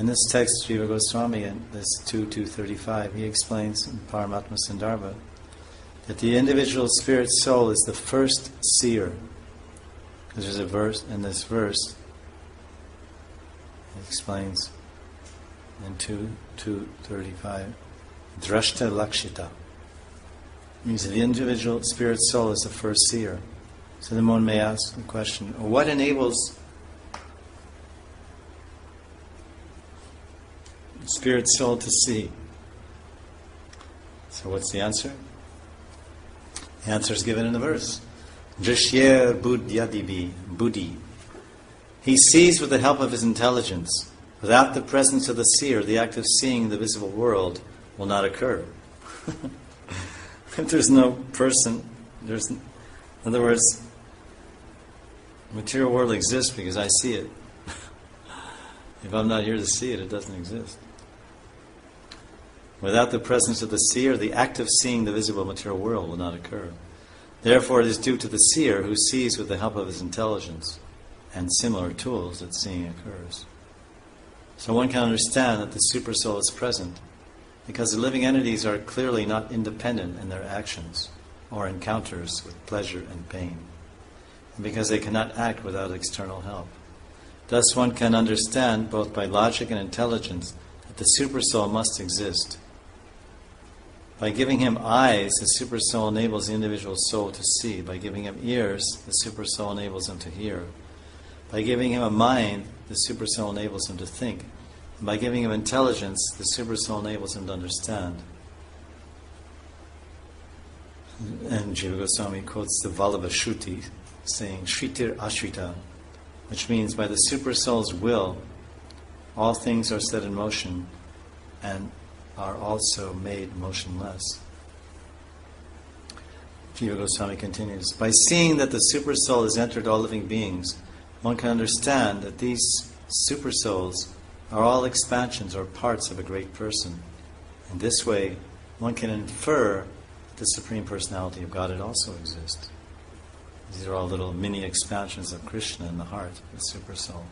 In this text, Jiva Goswami, in this 2.235, he explains in Paramatma Sandarbha that the individual spirit soul is the first seer. Because there's a verse, in this verse, he explains in 2.235, Drashta Lakshita. Means that the individual spirit soul is the first seer. So then one may ask the question, what enables spirit soul to see? So what's the answer? The answer is given in the verse. Drishyer buddhyadibi, buddhi. He sees with the help of his intelligence. Without the presence of the seer, the act of seeing the visible world will not occur. If there's no person, in other words, the material world exists because I see it. If I'm not here to see it, it doesn't exist. Without the presence of the seer, the act of seeing the visible material world will not occur. Therefore, it is due to the seer who sees with the help of his intelligence and similar tools that seeing occurs. So one can understand that the supersoul is present because the living entities are clearly not independent in their actions or encounters with pleasure and pain, and because they cannot act without external help. Thus one can understand, both by logic and intelligence, that the supersoul must exist. By giving him eyes, the supersoul enables the individual soul to see. By giving him ears, the supersoul enables him to hear. By giving him a mind, the supersoul enables him to think. And by giving him intelligence, the supersoul enables him to understand. And Jiva Goswami quotes the Vallabha Shruti, saying, Shritir Ashrita, which means by the supersoul's will, all things are set in motion and are also made motionless. Jiva Goswami continues, by seeing that the supersoul has entered all living beings, one can understand that these supersouls are all expansions or parts of a great person. In this way, one can infer that the Supreme Personality of Godhead also exists. These are all little mini expansions of Krishna in the heart of the supersoul.